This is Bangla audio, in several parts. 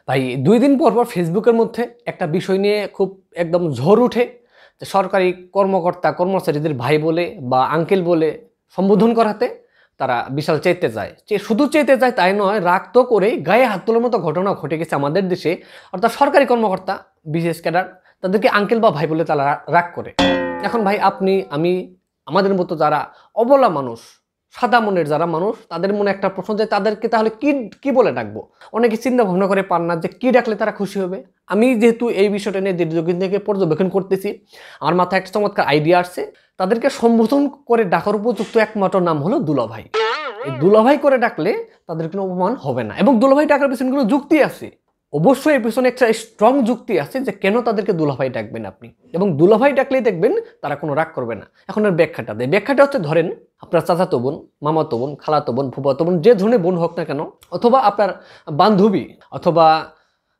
ভাই ২ দিন পর পর ফেসবুকের মধ্যে একটা বিষয় নিয়ে খুব একদম ঝড় উঠে যে সরকারি কর্মকর্তা কর্মচারীদের ভাই বলে বা আঙ্কেল বলে সম্বোধন করাতে তারা বিশাল চেতে যায়, শুধু চেতে যায় তাই নয়, রাগ তো করেই গায়ে হাত তোলার মতো ঘটনা ঘটে গেছে আমাদের দেশে। অর্থাৎ সরকারি কর্মকর্তা বিশেষ ক্যাডার তাদেরকে আঙ্কেল বা ভাই বলে তারা রাগ করে। এখন ভাই আপনি আমি আমাদের মতো যারা অবলা মানুষ, সাদা মনের যারা মানুষ, তাদের মনে একটা প্রশ্ন যে তাদেরকে তাহলে কি কি বলে ডাকবো। অনেকে চিন্তা ভাবনা করে পান না যে কি ডাকলে তারা খুশি হবে। আমি যেহেতু এই বিষয়টা নিয়ে দীর্ঘদিন থেকে পর্যবেক্ষণ করতেছি, আমার মাথায় একটা চমৎকার আইডিয়া আসছে। তাদেরকে সম্বোধন করে ডাকার উপযুক্ত একমাত্র নাম হলো দুলাভাই। এই দুলাভাই করে ডাকলে তাদের কোনো অপমান হবে না, এবং দুলাভাই ডাকার পিছনে কোনো যুক্তি আছে। অবশ্যই এর পিছনে একটা স্ট্রং যুক্তি আছে যে কেন তাদেরকে দুলাভাই ডাকবেন আপনি, এবং দুলাভাই ডাকলেই দেখবেন তারা কোনো রাগ করবে না। এখন এর ব্যাখ্যাটা দেয়। ব্যাখ্যাটা হচ্ছে, ধরেন আপনার চাচাতো বোন, মামাতো বোন, খালাতো বোন, ফুফাতো বোন, যে ধরনের বোন হোক না কেন, অথবা আপনার বান্ধবী, অথবা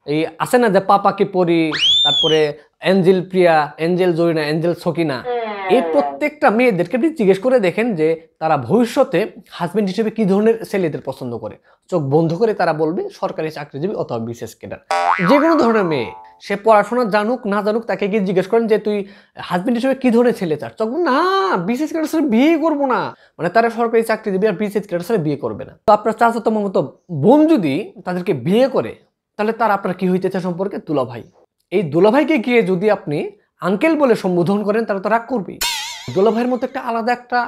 এই আছে না যে পাপাকে পরি, তারপরে এঞ্জেল প্রিয়া, এঞ্জেল জরিনা, এঞ্জেল সকিনা, এই প্রত্যেকটা মেয়েদেরকে আপনি জিজ্ঞেস করে দেখেন যে তারা ভবিষ্যতে হাজবেন্ড হিসেবে কি ধরনের ছেলেদের পছন্দ করে। চোখ বন্ধ করে তারা বলবে সরকারি চাকরিজীবী অথবা বিশেষ ক্যাডার। যে কোনো ধরনের মেয়ে, সে পড়াশোনা জানুক না জানুক, তাকে গিয়ে জিজ্ঞেস করেন যে তুই হাজবেন্ড হিসেবে কি ধরনের ছেলে চাস, তখন না বিশেষ ক্যাডার সাথে বিয়ে করবো না, মানে তারা সরকারি চাকরিজীবী আর বিশেষ ক্যাডার সাথে বিয়ে করবে না। তো আপনার চাচাতো মামাতো বোন যদি তাদেরকে বিয়ে করে, তাহলে তার আপনার কি হইতেছে সম্পর্কে দুলাভাই। এই দুলাভাইকে গিয়ে যদি আপনি আঙ্কেল বলে সম্বোধন করেন, তাহলে তো রাগ করবেই। দুলাভাইয়ের মধ্যে একটা আলাদা একটা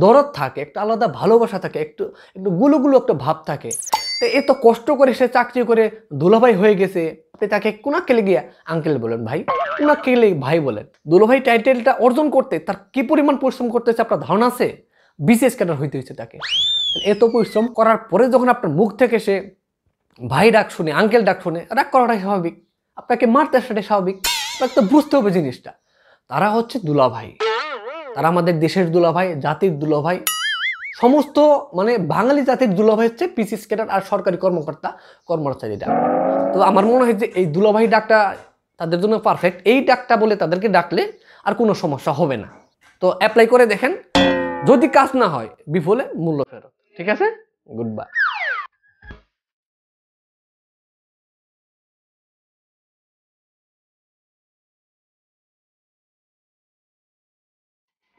দরদ থাকে, একটা আলাদা ভালোবাসা থাকে, একটু একটু গুলো একটা ভাব থাকে। তো এত কষ্ট করে সে চাকরি করে দুলাভাই হয়ে গেছে, আপনি তাকে কোনাকেলে গিয়ে আঙ্কেল বলেন, ভাই কোনাকেলে ভাই বলেন। দুলাভাই টাইটেলটা অর্জন করতে তার কি পরিমাণ পরিশ্রম করতেছে আপনার ধারণা আছে? বিশেষ ক্যাডার হইতে হয়েছে তাকে। এত পরিশ্রম করার পরে যখন আপনার মুখ থেকে সে ভাই ডাক শুনে, আঙ্কেল ডাক শুনে, রাগ করাটাই স্বাভাবিক। আপনাকে মারতে আসাটাই স্বাভাবিক। আপনাকে তো বুঝতে হবে জিনিসটা। তারা হচ্ছে দুলাভাই, তারা আমাদের দেশের দুলাভাই, জাতির দুলাভাই, সমস্ত মানে বাঙালি জাতির দুলাভাই হচ্ছে বিশেষ ক্যাডার আর সরকারি কর্মকর্তা কর্মচারীরা। তো আমার মনে হয় যে এই দুলাভাই ডাকটা তাদের জন্য পারফেক্ট। এই ডাকটা বলে তাদেরকে ডাকলে আর কোনো সমস্যা হবে না। তো অ্যাপ্লাই করে দেখেন, যদি কাজ না হয় বিফলে মূল্য ফেরত। ঠিক আছে, গুড বাই।